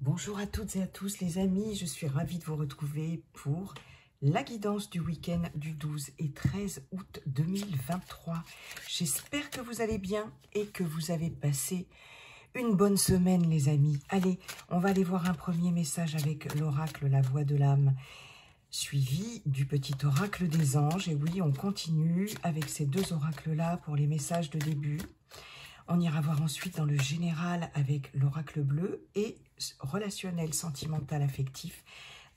Bonjour à toutes et à tous les amis, je suis ravie de vous retrouver pour la guidance du week-end du 12 et 13 août 2023. J'espère que vous allez bien et que vous avez passé une bonne semaine les amis. Allez, on va aller voir un premier message avec l'oracle La Voix de l'âme, suivi du petit oracle des anges. Et oui, on continue avec ces deux oracles-là pour les messages de début. On ira voir ensuite dans le général avec l'oracle bleu et relationnel, sentimental, affectif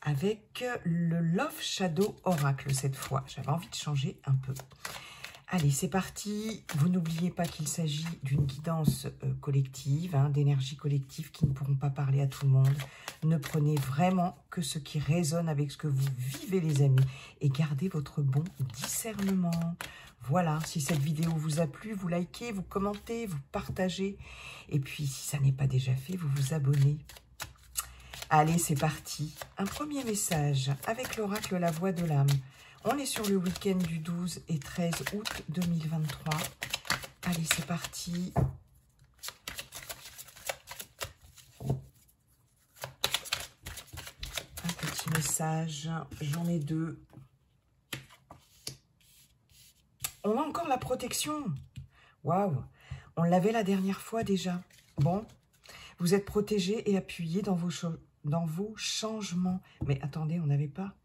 avec le Love Shadow Oracle cette fois. J'avais envie de changer un peu. Allez, c'est parti. Vous n'oubliez pas qu'il s'agit d'une guidance collective, d'énergie collective qui ne pourront pas parler à tout le monde. Ne prenez vraiment que ce qui résonne avec ce que vous vivez les amis et gardez votre bon discernement. Voilà, si cette vidéo vous a plu, vous likez, vous commentez, vous partagez. Et puis, si ça n'est pas déjà fait, vous vous abonnez. Allez, c'est parti. Un premier message avec l'oracle La Voix de l'âme. On est sur le week-end du 12 et 13 août 2023. Allez, c'est parti. Un petit message. J'en ai deux. On a encore la protection. Waouh. On l'avait la dernière fois déjà. Bon, vous êtes protégé et appuyé dans vos changements. Mais attendez, on n'avait pas...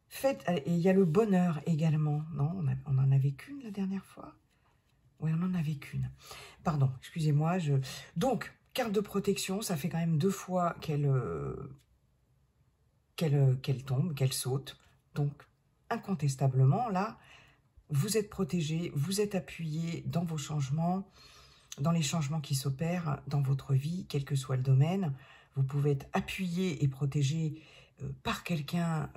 Faites, et il y a le bonheur également. Non, on n'en avait qu'une la dernière fois. Oui, on n'en avait qu'une. Pardon, excusez-moi. Donc, carte de protection, ça fait quand même 2 fois qu'elle tombe, qu'elle saute. Donc, incontestablement, là, vous êtes protégé, vous êtes appuyé dans vos changements, dans les changements qui s'opèrent dans votre vie, quel que soit le domaine. Vous pouvez être appuyé et protégé par quelqu'un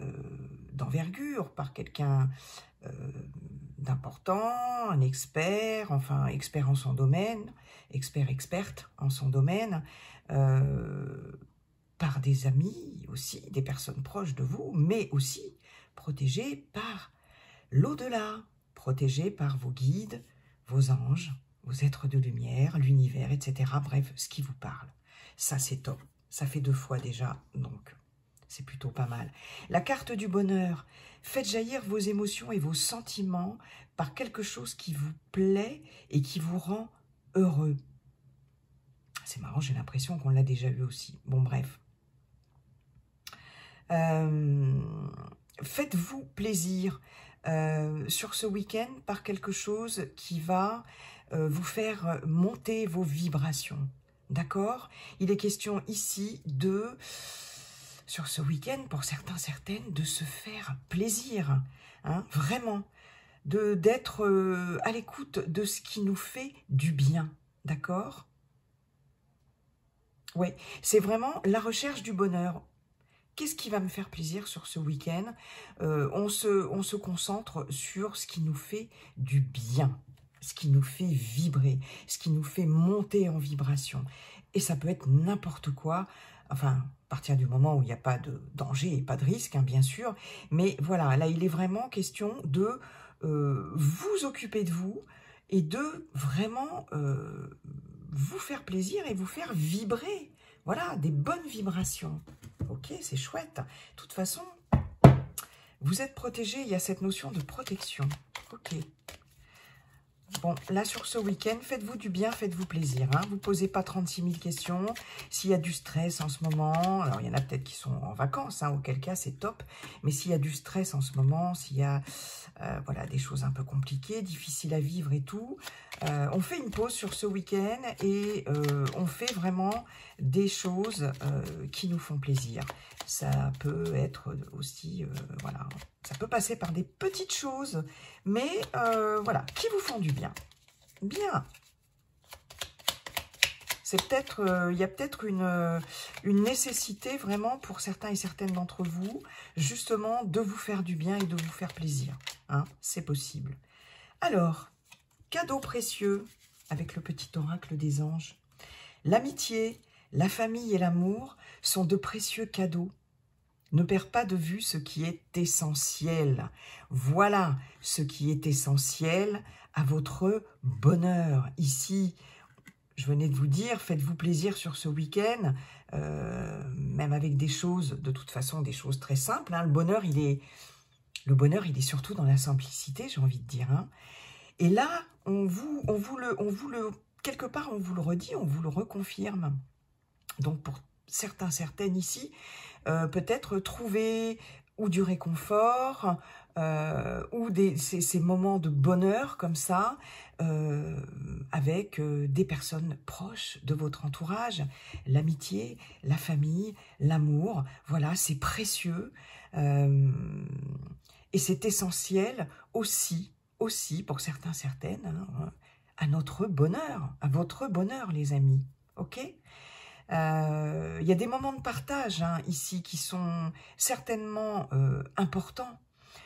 d'envergure, par quelqu'un d'important, un expert, enfin expert en son domaine, experte en son domaine, par des amis aussi, des personnes proches de vous, mais aussi protégé par l'au-delà, protégé par vos guides, vos anges, vos êtres de lumière, l'univers, etc. Bref, ce qui vous parle. Ça, c'est top. Ça fait 2 fois déjà, donc c'est plutôt pas mal. La carte du bonheur. Faites jaillir vos émotions et vos sentiments par quelque chose qui vous plaît et qui vous rend heureux. C'est marrant, j'ai l'impression qu'on l'a déjà eu aussi. Bon, bref. Faites-vous plaisir sur ce week-end par quelque chose qui va vous faire monter vos vibrations. D'accord? Il est question ici de... sur ce week-end, pour certains, certaines, de se faire plaisir, vraiment, d'être à l'écoute de ce qui nous fait du bien, d'accord? Oui, c'est vraiment la recherche du bonheur. Qu'est-ce qui va me faire plaisir sur ce week-end? On se concentre sur ce qui nous fait du bien, ce qui nous fait vibrer, ce qui nous fait monter en vibration. Et ça peut être n'importe quoi, enfin, à partir du moment où il n'y a pas de danger et pas de risque, bien sûr. Mais voilà, là, il est vraiment question de vous occuper de vous et de vraiment vous faire plaisir et vous faire vibrer. Voilà, des bonnes vibrations. Ok, c'est chouette. De toute façon, vous êtes protégé, il y a cette notion de protection. Ok. Bon, là, sur ce week-end, faites-vous du bien, faites-vous plaisir. Vous ne posez pas 36 000 questions. S'il y a du stress en ce moment, alors il y en a peut-être qui sont en vacances, auquel cas c'est top. Mais s'il y a du stress en ce moment, s'il y a voilà, des choses un peu compliquées, difficiles à vivre et tout, on fait une pause sur ce week-end et on fait vraiment des choses qui nous font plaisir. Ça peut être aussi, voilà, ça peut passer par des petites choses, mais voilà, qui vous font du bien. Bien. C'est peut-être, il y a peut-être une nécessité vraiment pour certains et certaines d'entre vous, justement, de vous faire du bien et de vous faire plaisir. C'est possible. Alors, cadeau précieux avec le petit oracle des anges. L'amitié, la famille et l'amour sont de précieux cadeaux. Ne perds pas de vue ce qui est essentiel. Voilà ce qui est essentiel à votre bonheur. Ici, je venais de vous dire, faites-vous plaisir sur ce week-end. même avec des choses, de toute façon, des choses très simples. Hein. Le bonheur, il est surtout dans la simplicité, j'ai envie de dire. Hein. Et là, quelque part, on vous le redit, on vous le reconfirme. Donc, pour certains, certaines ici, peut-être trouver ou du réconfort, ou ces moments de bonheur comme ça, avec des personnes proches de votre entourage, l'amitié, la famille, l'amour, voilà, c'est précieux, et c'est essentiel aussi pour certains, certaines, hein, à notre bonheur, à votre bonheur, les amis, ok ? Il y a des moments de partage hein, ici qui sont certainement importants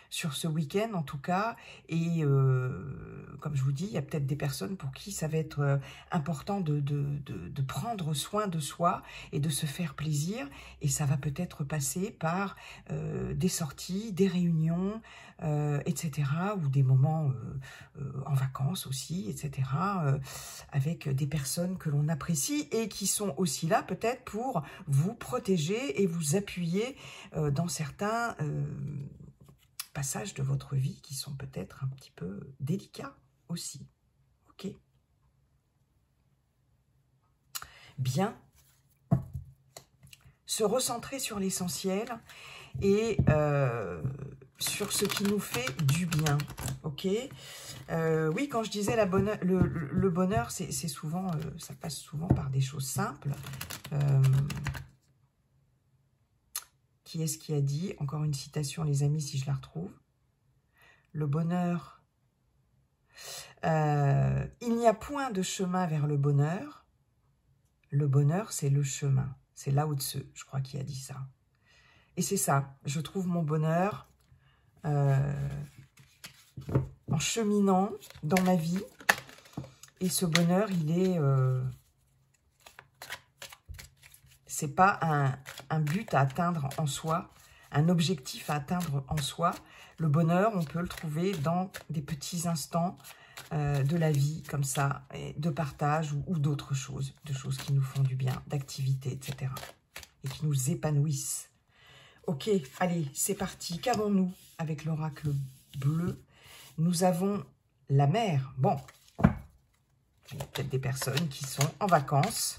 sur ce week-end en tout cas, et comme je vous dis, il y a peut-être des personnes pour qui ça va être important de prendre soin de soi et de se faire plaisir, et ça va peut-être passer par des sorties, des réunions, etc., ou des moments en vacances aussi, etc., avec des personnes que l'on apprécie et qui sont aussi là peut-être pour vous protéger et vous appuyer dans certains passages de votre vie qui sont peut-être un petit peu délicats aussi. Ok. Bien. Se recentrer sur l'essentiel et sur ce qui nous fait du bien. Ok. Oui, quand je disais le bonheur, c'est souvent, ça passe souvent par des choses simples. Qui est-ce qui a dit? Encore une citation, les amis, si je la retrouve. Le bonheur. Il n'y a point de chemin vers le bonheur. Le bonheur, c'est le chemin. C'est Lao Tzu, je crois, qui a dit ça. Et c'est ça. Je trouve mon bonheur en cheminant dans ma vie. Et ce bonheur, il est... c'est pas un but à atteindre en soi, un objectif à atteindre en soi. Le bonheur, on peut le trouver dans des petits instants de la vie, comme ça, de partage ou d'autres choses, de choses qui nous font du bien, d'activités, etc. Et qui nous épanouissent. Ok, allez, c'est parti. Qu'avons-nous avec l'oracle bleu? Nous avons la mer. Bon, il y a peut-être des personnes qui sont en vacances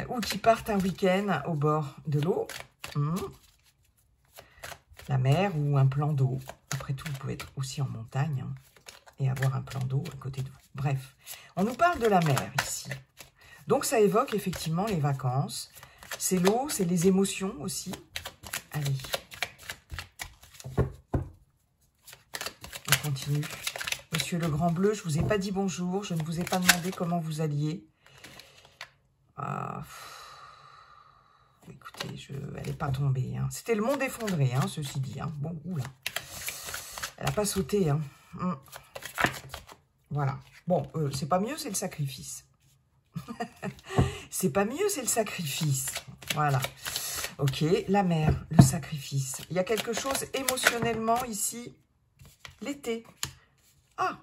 ou qui partent un week-end au bord de l'eau. La mer ou un plan d'eau. Après tout, vous pouvez être aussi en montagne hein, et avoir un plan d'eau à côté de vous. Bref, on nous parle de la mer ici. Donc, ça évoque effectivement les vacances. C'est l'eau, c'est les émotions aussi. Allez. On continue. Monsieur le Grand Bleu, je ne vous ai pas dit bonjour. Je ne vous ai pas demandé comment vous alliez. Ah, écoutez, elle n'est pas tombée. Hein. C'était le monde effondré, hein, ceci dit. Hein. Bon, oula. Elle n'a pas sauté. Hein. Voilà. Bon, c'est pas mieux, c'est le sacrifice. C'est pas mieux, c'est le sacrifice. Voilà. Ok, la mer, le sacrifice. Il y a quelque chose émotionnellement ici. L'été. Ah,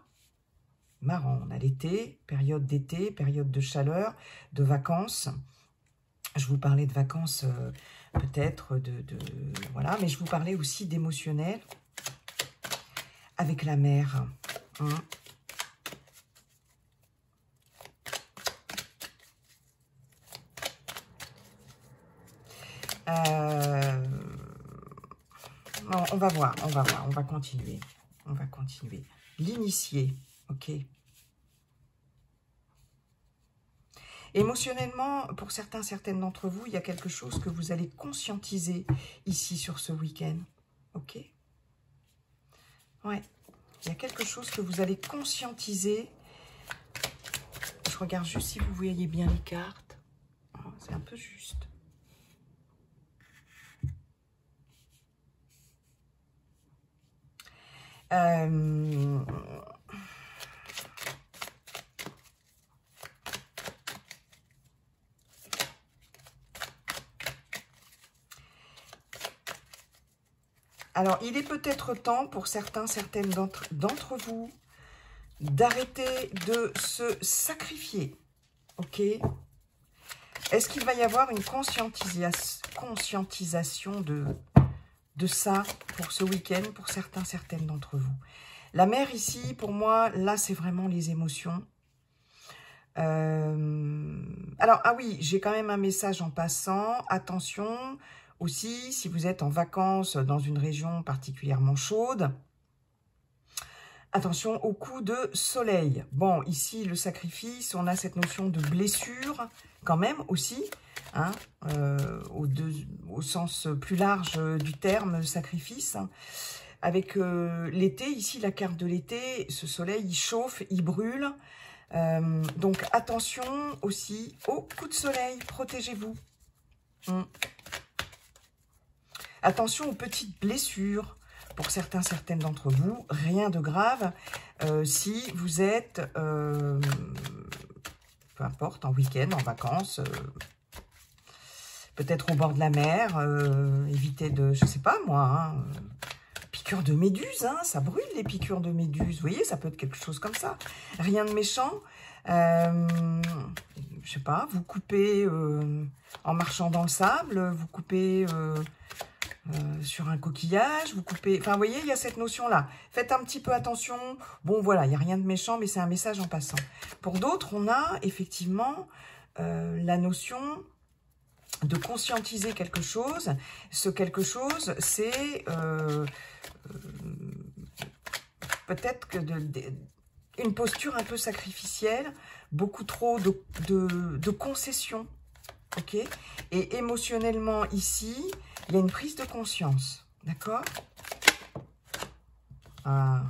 marrant, on a l'été, période d'été, période de chaleur, de vacances. Je vous parlais de vacances peut-être, voilà, mais je vous parlais aussi d'émotionnel avec la mer. Non, on va voir, on va continuer. On va continuer. L'initié, ok. Émotionnellement, pour certaines d'entre vous, il y a quelque chose que vous allez conscientiser ici sur ce week-end, ok. Ouais, il y a quelque chose que vous allez conscientiser. Je regarde juste si vous voyez bien les cartes. Oh, c'est un peu juste. Alors, il est peut-être temps pour certaines d'entre vous d'arrêter de se sacrifier, ok? Est-ce qu'il va y avoir une conscientisation de ça pour ce week-end, pour certaines d'entre vous? La mer ici, pour moi, là, c'est vraiment les émotions. Alors, ah oui, j'ai quand même un message en passant. Attention aussi, si vous êtes en vacances dans une région particulièrement chaude, attention au coup de soleil. Bon, ici, le sacrifice, on a cette notion de blessure quand même aussi, hein, au sens plus large du terme sacrifice. Avec l'été, ici, la carte de l'été, ce soleil, il chauffe, il brûle. Donc, attention aussi au coup de soleil, protégez-vous. Attention aux petites blessures. Pour certaines d'entre vous, rien de grave. Si vous êtes, peu importe, en week-end, en vacances, peut-être au bord de la mer, évitez de, je sais pas moi, hein, piqûres de méduses, hein, ça brûle les piqûres de méduses, vous voyez, ça peut être quelque chose comme ça. Rien de méchant. Je sais pas, vous coupez en marchant dans le sable, vous coupez... sur un coquillage, vous coupez... Enfin, vous voyez, il y a cette notion-là. Faites un petit peu attention. Bon, voilà, il n'y a rien de méchant, mais c'est un message en passant. Pour d'autres, on a effectivement la notion de conscientiser quelque chose. Ce quelque chose, c'est peut-être que une posture un peu sacrificielle, beaucoup trop de concessions. Ok, et émotionnellement ici, il y a une prise de conscience, d'accord? Ah,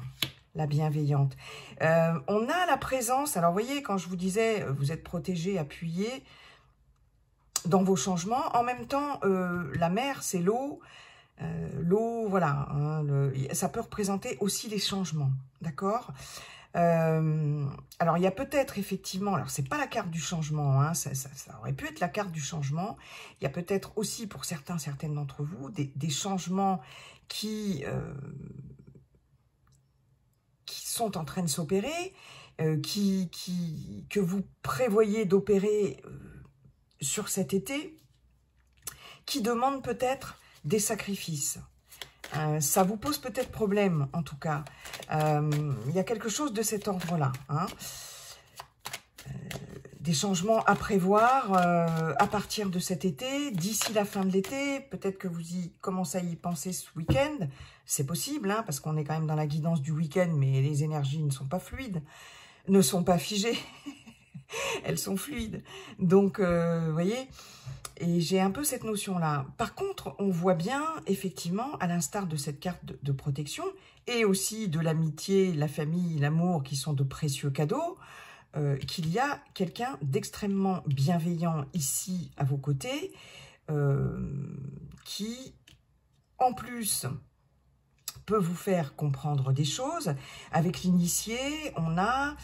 la bienveillante. On a la présence, alors vous voyez, quand je vous disais, vous êtes protégé, appuyé dans vos changements. En même temps, la mer, c'est l'eau. L'eau, voilà, hein, ça peut représenter aussi les changements, d'accord? Alors, il y a peut-être effectivement, alors c'est pas la carte du changement, hein, ça aurait pu être la carte du changement. Il y a peut-être aussi pour certaines d'entre vous des changements qui sont en train de s'opérer, que vous prévoyez d'opérer sur cet été, qui demandent peut-être des sacrifices. Ça vous pose peut-être problème, en tout cas. Il y a quelque chose de cet ordre-là. Hein. Des changements à prévoir à partir de cet été, d'ici la fin de l'été. Peut-être que vous commencez à y penser ce week-end. C'est possible, hein, parce qu'on est quand même dans la guidance du week-end, mais les énergies ne sont pas fluides, ne sont pas figées. Elles sont fluides. Donc, vous voyez... Et j'ai un peu cette notion-là. Par contre, on voit bien, effectivement, à l'instar de cette carte de protection, et aussi de l'amitié, la famille, l'amour, qui sont de précieux cadeaux, qu'il y a quelqu'un d'extrêmement bienveillant ici, à vos côtés, qui, en plus, peut vous faire comprendre des choses. Avec l'initié, on a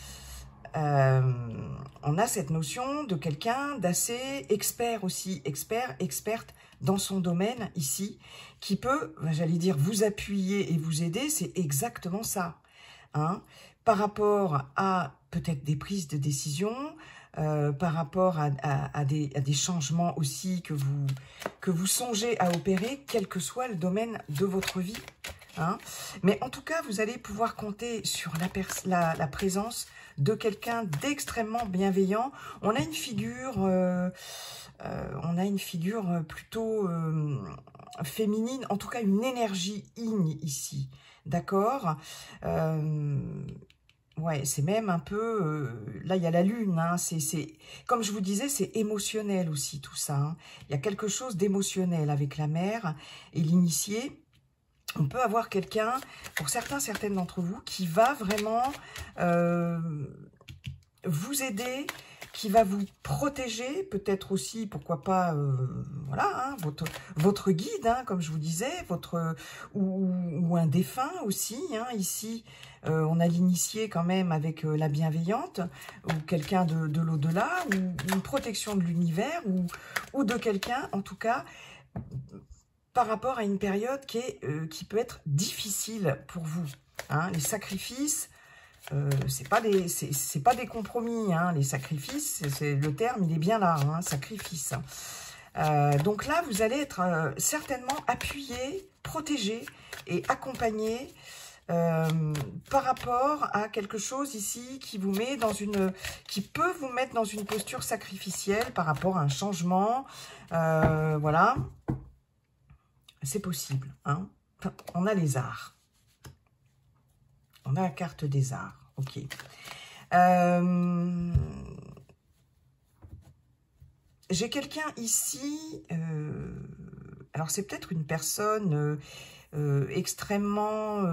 cette notion de quelqu'un d'assez expert aussi, experte dans son domaine ici, qui peut, j'allais dire, vous appuyer et vous aider, c'est exactement ça. Hein, par rapport à peut-être des prises de décision, par rapport à des changements aussi que vous songez à opérer, quel que soit le domaine de votre vie. Hein. Mais en tout cas, vous allez pouvoir compter sur la présence de quelqu'un d'extrêmement bienveillant. On a une figure, plutôt féminine, en tout cas une énergie yin ici, d'accord? Ouais, c'est même un peu... là, il y a la lune, hein, comme je vous disais, c'est émotionnel aussi tout ça. Hein. Il y a quelque chose d'émotionnel avec la mère et l'initié. On peut avoir quelqu'un, pour certaines d'entre vous, qui va vraiment vous aider, qui va vous protéger, peut-être aussi, pourquoi pas, voilà, hein, votre guide, hein, comme je vous disais, ou un défunt aussi. Hein, ici, on a l'initié quand même avec la bienveillante, ou quelqu'un de l'au-delà, ou une protection de l'univers, ou de quelqu'un, en tout cas, par rapport à une période qui peut être difficile pour vous. Hein, les sacrifices, c'est pas des compromis, hein, les sacrifices, le terme, il est bien là, hein, sacrifice. Donc là, vous allez être certainement appuyé, protégé et accompagné par rapport à quelque chose ici qui vous met dans qui peut vous mettre dans une posture sacrificielle par rapport à un changement. Voilà, c'est possible, hein. On a les arts. On a la carte des arts, ok. J'ai quelqu'un ici, alors c'est peut-être une personne extrêmement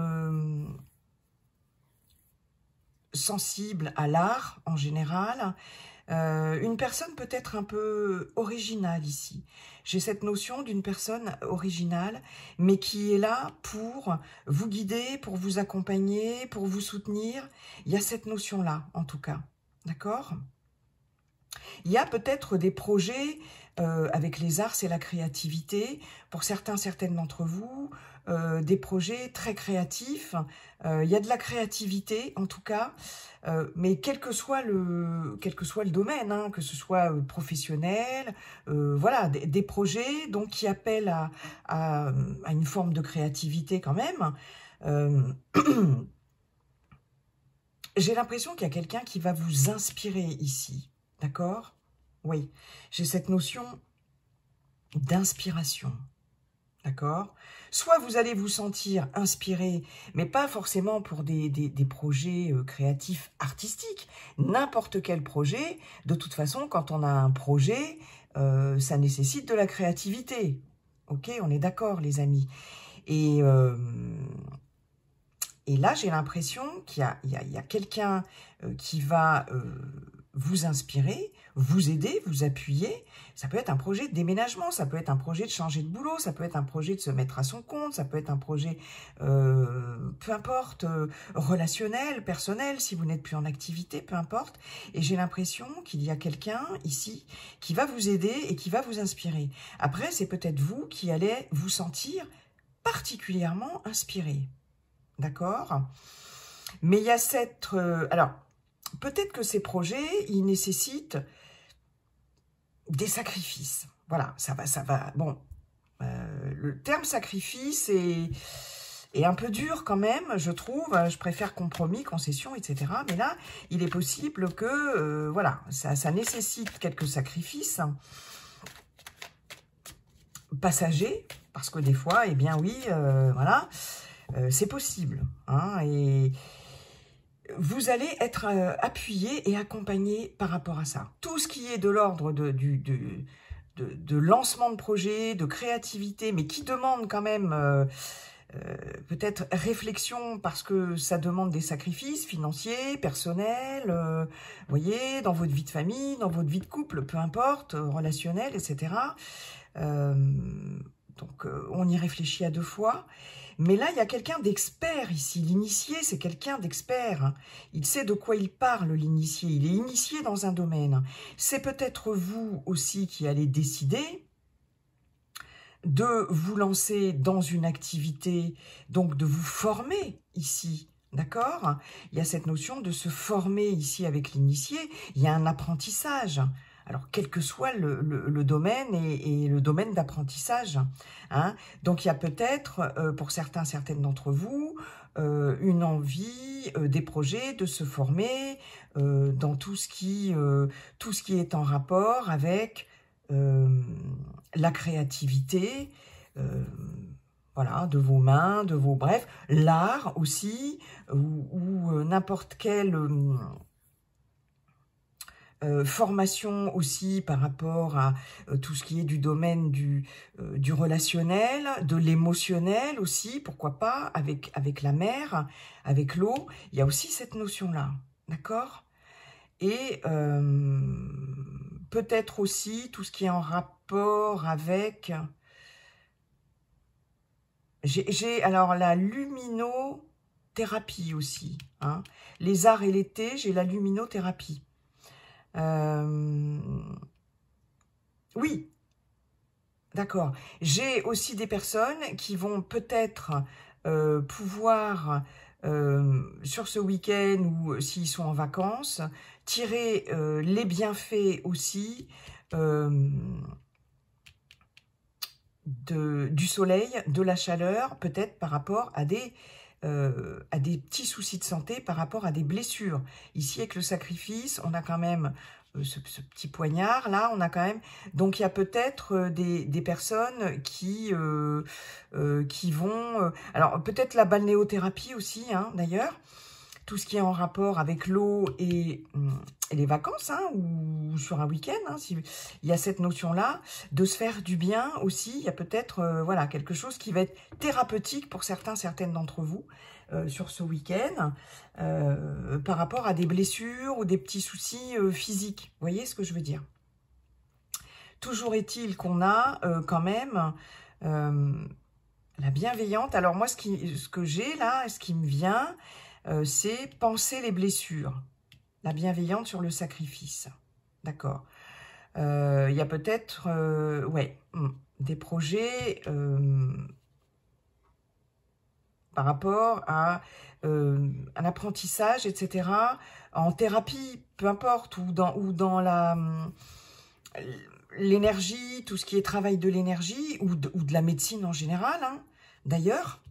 sensible à l'art en général, une personne peut-être un peu originale ici. J'ai cette notion d'une personne originale, mais qui est là pour vous guider, pour vous accompagner, pour vous soutenir. Il y a cette notion-là, en tout cas. D'accord ? Il y a peut-être des projets, avec les arts, c'est la créativité. Pour certaines d'entre vous, des projets très créatifs. Il y a de la créativité, en tout cas, mais quel que soit le domaine, hein, que ce soit professionnel, voilà, des projets donc, qui appellent à une forme de créativité quand même. J'ai l'impression qu'il y a quelqu'un qui va vous inspirer ici. D'accord? Oui, j'ai cette notion d'inspiration. D'accord? Soit vous allez vous sentir inspiré, mais pas forcément pour des projets créatifs artistiques. N'importe quel projet, de toute façon, quand on a un projet, ça nécessite de la créativité. Ok, on est d'accord, les amis. Et là, j'ai l'impression qu'il y a quelqu'un qui va vous inspirer, vous aider, vous appuyer. Ça peut être un projet de déménagement, ça peut être un projet de changer de boulot, ça peut être un projet de se mettre à son compte, ça peut être un projet, peu importe, relationnel, personnel, si vous n'êtes plus en activité, peu importe. Et j'ai l'impression qu'il y a quelqu'un ici qui va vous aider et qui va vous inspirer. Après, c'est peut-être vous qui allez vous sentir particulièrement inspiré. D'accord? Mais il y a cette... alors, peut-être que ces projets, ils nécessitent des sacrifices. Voilà, ça va. Bon, le terme sacrifice est un peu dur quand même, je trouve. Je préfère compromis, concession, etc. Mais là, il est possible que, voilà, ça nécessite quelques sacrifices passagers, parce que des fois, eh bien oui, voilà, c'est possible. Hein, et vous allez être appuyé et accompagné par rapport à ça. Tout ce qui est de l'ordre de lancement de projet, de créativité, mais qui demande quand même peut-être réflexion parce que ça demande des sacrifices financiers, personnels, voyez, dans votre vie de famille, dans votre vie de couple, peu importe, relationnel, etc. Donc, on y réfléchit à deux fois. Mais là, il y a quelqu'un d'expert ici. L'initié, c'est quelqu'un d'expert. Il sait de quoi il parle, l'initié. Il est initié dans un domaine. C'est peut-être vous aussi qui allez décider de vous lancer dans une activité, donc de vous former ici. D'accord? Il y a cette notion de se former ici avec l'initié. Il y a un apprentissage. Alors, quel que soit le domaine et le domaine d'apprentissage. Hein. Donc, il y a peut-être, pour certaines d'entre vous, une envie, des projets de se former dans tout ce qui est en rapport avec la créativité, voilà, de vos mains, bref, l'art aussi, ou n'importe quelle... formation aussi par rapport à tout ce qui est du domaine du relationnel, de l'émotionnel aussi, pourquoi pas, avec la mer, avec l'eau. Il y a aussi cette notion-là, d'accord? Et peut-être aussi tout ce qui est en rapport avec... J'ai alors la luminothérapie aussi. Hein. Les arts et l'été, j'ai la luminothérapie. Oui, d'accord. J'ai aussi des personnes qui vont peut-être pouvoir sur ce week-end ou s'ils sont en vacances, tirer les bienfaits aussi du soleil, de la chaleur, peut-être par rapport à des petits soucis de santé, par rapport à des blessures. Ici, avec le sacrifice, on a quand même ce petit poignard, là, on a quand même... Donc, il y a peut-être des personnes qui vont... alors, peut-être la balnéothérapie aussi, hein, d'ailleurs. Tout ce qui est en rapport avec l'eau et les vacances, hein, ou sur un week-end, hein, il y a cette notion-là, de se faire du bien aussi. Il y a peut-être voilà, quelque chose qui va être thérapeutique pour certaines d'entre vous sur ce week-end, par rapport à des blessures ou des petits soucis physiques. Vous voyez ce que je veux dire? Toujours est-il qu'on a quand même la bienveillante. Alors moi, ce que j'ai là, ce qui me vient... c'est penser les blessures, la bienveillante sur le sacrifice. D'accord. Il y a peut-être ouais, des projets par rapport à un apprentissage, etc. En thérapie, peu importe, ou dans l'énergie, tout ce qui est travail de l'énergie, ou de la médecine en général, hein, d'ailleurs.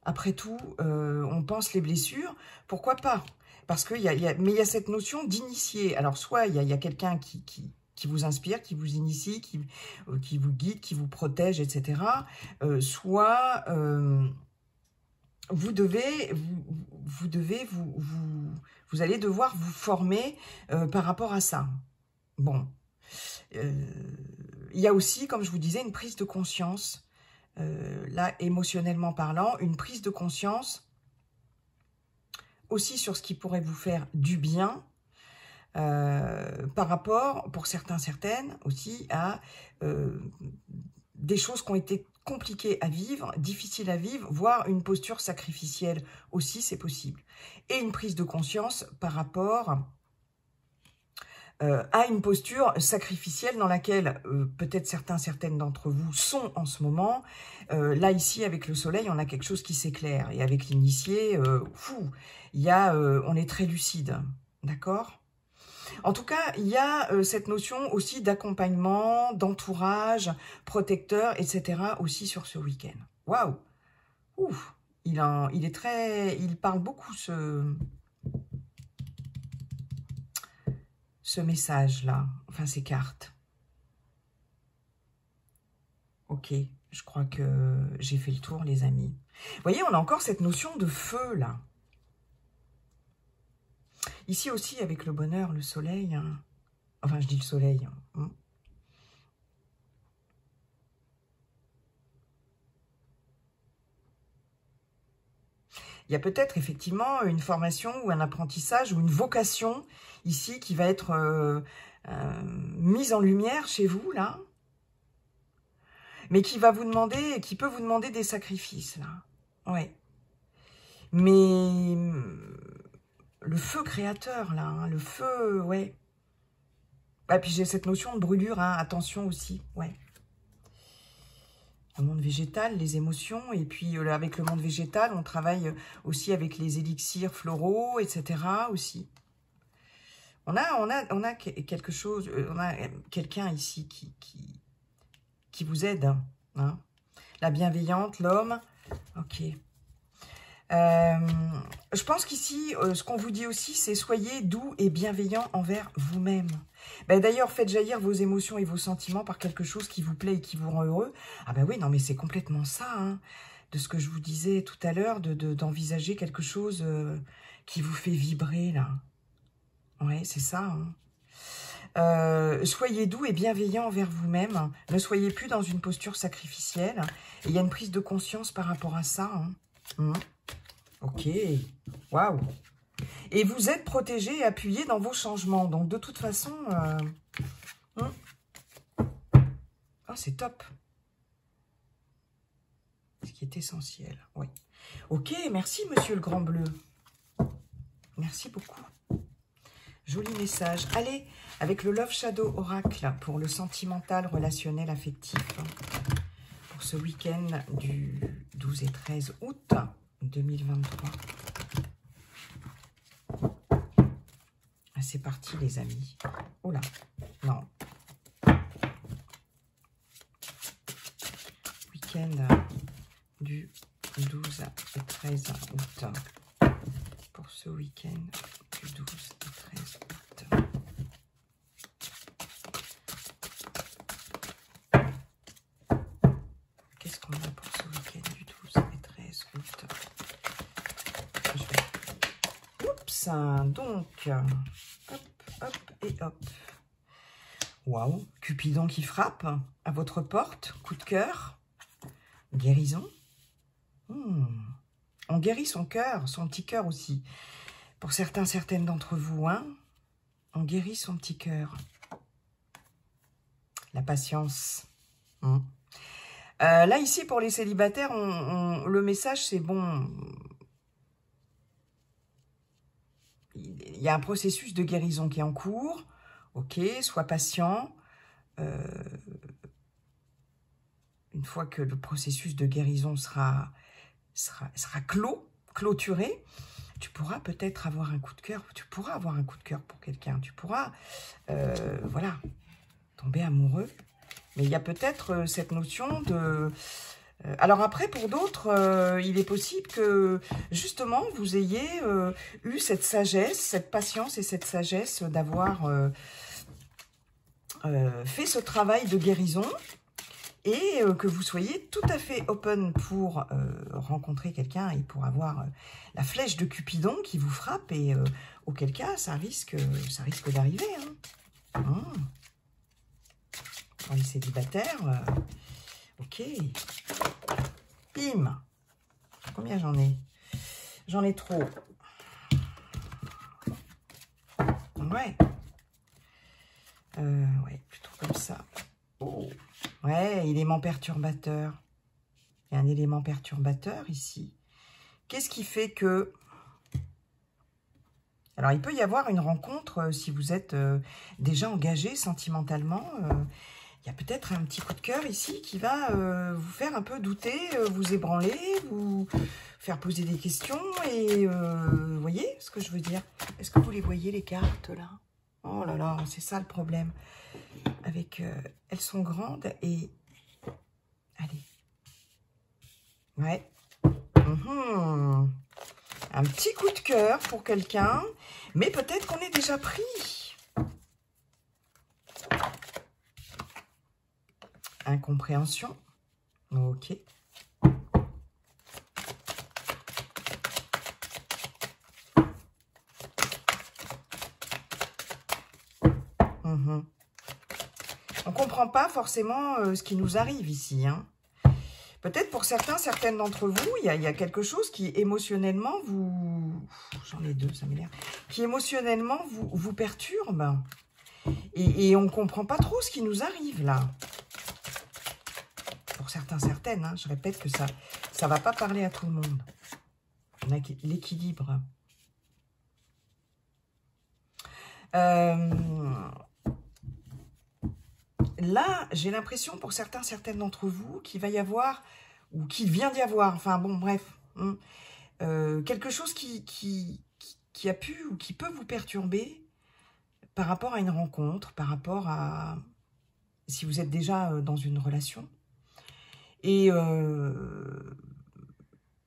Après tout, on pense les blessures, pourquoi pas? Parce qu'il y a cette notion d'initier. Alors, soit il y a quelqu'un qui vous inspire, qui vous initie, qui vous guide, qui vous protège, etc. Soit vous allez devoir vous former par rapport à ça. Bon. Il y a aussi, comme je vous disais, une prise de conscience. Là, émotionnellement parlant, une prise de conscience aussi sur ce qui pourrait vous faire du bien par rapport, pour certaines aussi, à des choses qui ont été compliquées à vivre, difficiles à vivre, voire une posture sacrificielle aussi, c'est possible. Et une prise de conscience par rapport à une posture sacrificielle dans laquelle peut-être certaines d'entre vous sont en ce moment. Là, ici, avec le soleil, on a quelque chose qui s'éclaire. Et avec l'initié, on est très lucide. D'accord? En tout cas, il y a cette notion aussi d'accompagnement, d'entourage, protecteur, etc. aussi sur ce week-end. Waouh! Ouf! Il parle beaucoup ce message-là, enfin ces cartes. Ok, je crois que j'ai fait le tour, les amis. Vous voyez, on a encore cette notion de feu, là. Ici aussi, avec le bonheur, le soleil, hein. Enfin, je dis le soleil. Hein. Il y a peut-être effectivement une formation ou un apprentissage ou une vocation ici qui va être mise en lumière chez vous, là. Mais qui va vous demander, qui peut vous demander des sacrifices, là. Ouais. Mais le feu créateur, là, hein, le feu, ouais. Ah, puis j'ai cette notion de brûlure, hein, attention aussi, ouais. Le monde végétal, les émotions, et puis avec le monde végétal, on travaille aussi avec les élixirs floraux, etc. aussi. On a quelque chose, on a quelqu'un ici qui vous aide, hein. La bienveillante, l'homme, ok. Je pense qu'ici, ce qu'on vous dit aussi, c'est soyez doux et bienveillant envers vous-même. Ben, d'ailleurs, faites jaillir vos émotions et vos sentiments par quelque chose qui vous plaît et qui vous rend heureux. Ah ben oui, non mais c'est complètement ça, hein, de ce que je vous disais tout à l'heure, d'envisager quelque chose qui vous fait vibrer, là. Ouais, c'est ça, hein. Soyez doux et bienveillant envers vous-même. Ne soyez plus dans une posture sacrificielle. Et il y a une prise de conscience par rapport à ça, hein. Ok, waouh. Et vous êtes protégé et appuyé dans vos changements. Donc, de toute façon, oh, c'est top. Ce qui est essentiel, oui. Ok, merci, monsieur le Grand Bleu. Merci beaucoup. Joli message. Allez, avec le Love Shadow Oracle pour le sentimental, relationnel, affectif. Pour ce week-end du 12 et 13 août 2023. c'est parti, les amis. Oh là, non. Week-end du 12 et 13 août. Pour ce week-end du 12 et 13 août. Qu'est-ce qu'on a pour ce week-end du 12 et 13 août? Oups, donc, hop, hop et hop. Waouh, Cupidon qui frappe à votre porte, coup de cœur, guérison. On guérit son cœur, son petit cœur aussi. Pour certains, certaines d'entre vous, hein, on guérit son petit cœur. La patience. Là, ici, pour les célibataires, le message, c'est bon. Il y a un processus de guérison qui est en cours. Ok, sois patient. Une fois que le processus de guérison sera clôturé, tu pourras peut-être avoir un coup de cœur. Tu pourras avoir un coup de cœur pour quelqu'un. Tu pourras, voilà, tomber amoureux. Mais il y a peut-être cette notion de... alors après, pour d'autres, il est possible que, justement, vous ayez eu cette sagesse, cette patience et cette sagesse d'avoir fait ce travail de guérison et que vous soyez tout à fait open pour rencontrer quelqu'un et pour avoir la flèche de Cupidon qui vous frappe et auquel cas, ça risque d'arriver. Hein. Pour les célibataires, ok. Bim. Combien j'en ai? J'en ai trop. Ouais. Ouais, plutôt comme ça. Oh. Ouais, élément perturbateur. Il y a un élément perturbateur ici. Qu'est-ce qui fait que... Alors, il peut y avoir une rencontre si vous êtes déjà engagé sentimentalement. Il y a peut-être un petit coup de cœur ici qui va vous faire un peu douter, vous ébranler, vous faire poser des questions. Et vous voyez ce que je veux dire? Est-ce que vous les voyez, les cartes, là? Oh là là, c'est ça le problème. Avec, elles sont grandes et... Allez. Ouais. Un petit coup de cœur pour quelqu'un. Mais peut-être qu'on est déjà pris. Incompréhension. Ok. On ne comprend pas forcément ce qui nous arrive ici. Hein. Peut-être pour certains, certaines d'entre vous, il y a quelque chose qui émotionnellement vous... J'en ai deux, ça m'énerve. Qui émotionnellement vous perturbe. Et on ne comprend pas trop ce qui nous arrive là. Pour certains, certaines, hein, je répète que ça ne va pas parler à tout le monde. On a l'équilibre. Là, j'ai l'impression pour certains, certaines d'entre vous qu'il va y avoir, ou qu'il vient d'y avoir, enfin bon, bref, quelque chose qui a pu ou qui peut vous perturber par rapport à une rencontre, par rapport à si vous êtes déjà dans une relation. Et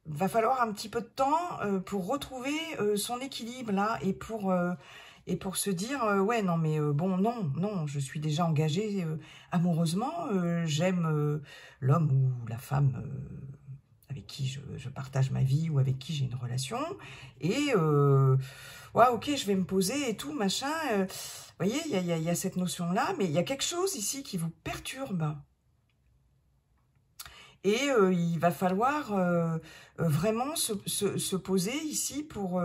va falloir un petit peu de temps pour retrouver son équilibre là et pour se dire ouais non mais bon non je suis déjà engagée amoureusement, j'aime l'homme ou la femme avec qui je partage ma vie ou avec qui j'ai une relation et ouais ok je vais me poser et tout machin, vous voyez il y a cette notion là mais il y a quelque chose ici qui vous perturbe. Et il va falloir vraiment se poser ici pour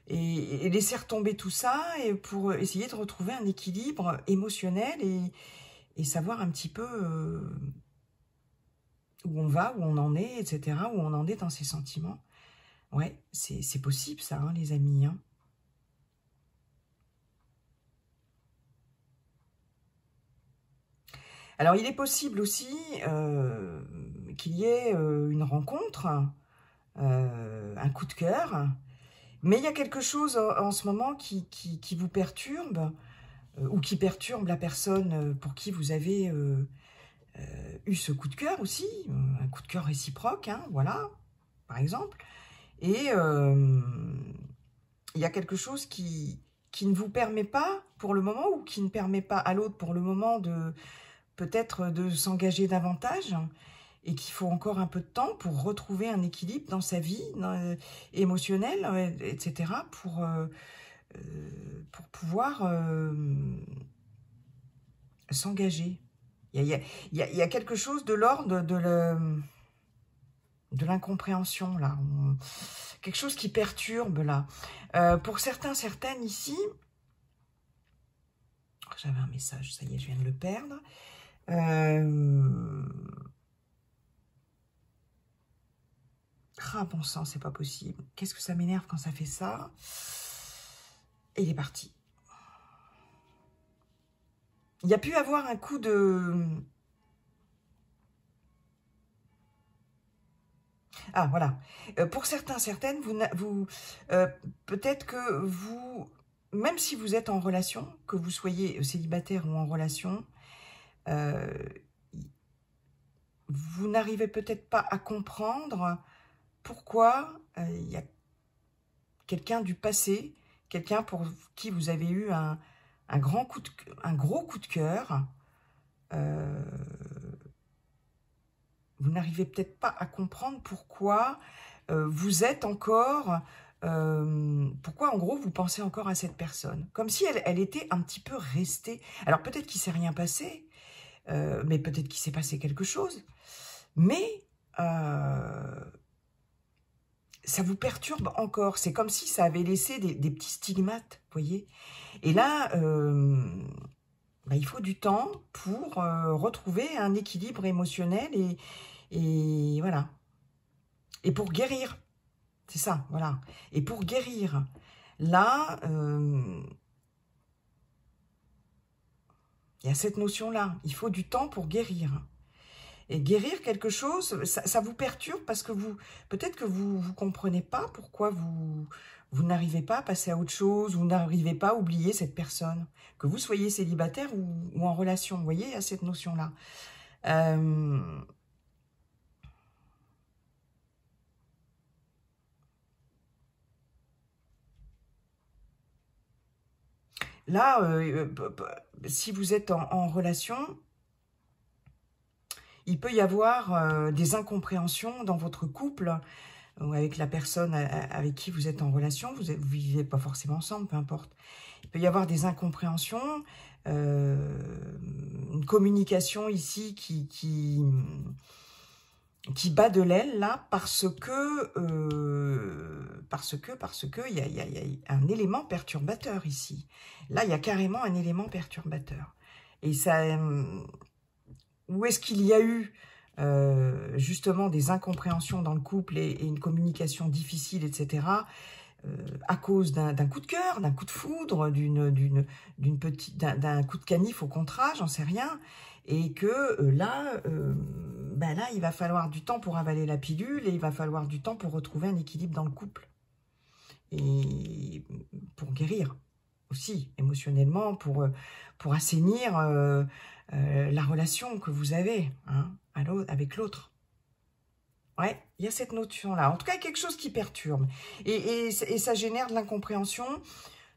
et laisser retomber tout ça et pour essayer de retrouver un équilibre émotionnel et savoir un petit peu où on va, où on en est, etc., où on en est dans ses sentiments. Ouais, c'est possible ça, hein, les amis. Hein. Alors, il est possible aussi qu'il y ait une rencontre, un coup de cœur, Mais il y a quelque chose en ce moment qui vous perturbe, ou qui perturbe la personne pour qui vous avez eu ce coup de cœur aussi, un coup de cœur réciproque, hein, voilà, par exemple. Et il y a quelque chose qui ne vous permet pas pour le moment, ou qui ne permet pas à l'autre pour le moment peut-être de s'engager davantage, et qu'il faut encore un peu de temps pour retrouver un équilibre dans sa vie émotionnelle, etc., pour pouvoir s'engager. Il y a quelque chose de l'ordre de l'incompréhension, là. Quelque chose qui perturbe, là. Pour certains, certaines, ici... J'avais un message, ça y est, je viens de le perdre. Ah, bon sang, c'est pas possible. Qu'est-ce que ça m'énerve quand ça fait ça? Et il est parti. Il y a pu avoir un coup de... Ah, voilà. Pour certains, certaines, peut-être que vous, même si vous êtes en relation, que vous soyez célibataire ou en relation, vous n'arrivez peut-être pas à comprendre pourquoi il y a quelqu'un du passé, quelqu'un pour qui vous avez eu un gros coup de cœur. Vous n'arrivez peut-être pas à comprendre pourquoi vous êtes encore... pourquoi, en gros, vous pensez encore à cette personne. Comme si elle était un petit peu restée. Alors, peut-être qu'il ne s'est rien passé, mais peut-être qu'il s'est passé quelque chose. Mais ça vous perturbe encore. C'est comme si ça avait laissé des petits stigmates, vous voyez. Et là... il faut du temps pour retrouver un équilibre émotionnel et voilà. Et pour guérir, c'est ça, voilà. Et pour guérir, là, il y a cette notion-là. Il faut du temps pour guérir. Et guérir quelque chose, ça vous perturbe parce que peut-être que vous ne comprenez pas pourquoi vous n'arrivez pas à passer à autre chose, vous n'arrivez pas à oublier cette personne, que vous soyez célibataire ou en relation. Vous voyez, il y a cette notion-là. Là, si vous êtes en relation, il peut y avoir des incompréhensions dans votre couple, ou avec la personne avec qui vous êtes en relation. Vous vivez pas forcément ensemble, peu importe. Il peut y avoir des incompréhensions, une communication ici qui bat de l'aile, là, parce que il y a un élément perturbateur ici. Là, il y a carrément un élément perturbateur. Et ça... où est-ce qu'il y a eu justement des incompréhensions dans le couple et une communication difficile, etc., à cause d'un coup de cœur, d'un coup de foudre, d'un coup de canif au contrat, j'en sais rien, et que là, il va falloir du temps pour avaler la pilule, et il va falloir du temps pour retrouver un équilibre dans le couple, et pour guérir aussi émotionnellement, pour assainir la relation que vous avez avec l'autre. Ouais, il y a cette notion-là. En tout cas, quelque chose qui perturbe. Et ça génère de l'incompréhension.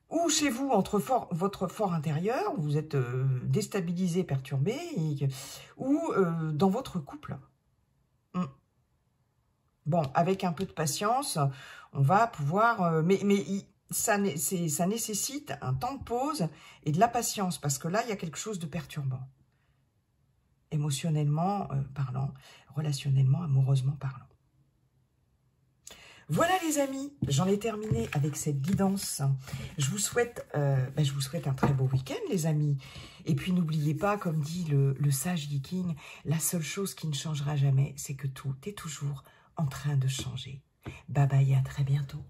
Ou chez vous, entre votre fort intérieur, vous êtes déstabilisé, perturbé, ou dans votre couple. Bon, avec un peu de patience, on va pouvoir... ça nécessite un temps de pause et de la patience, parce que là, il y a quelque chose de perturbant. Émotionnellement parlant, relationnellement, amoureusement parlant. Voilà les amis, j'en ai terminé avec cette guidance. Je vous souhaite un très beau week-end les amis. Et puis n'oubliez pas, comme dit le sage viking, la seule chose qui ne changera jamais, c'est que tout est toujours en train de changer. Bye bye, à très bientôt.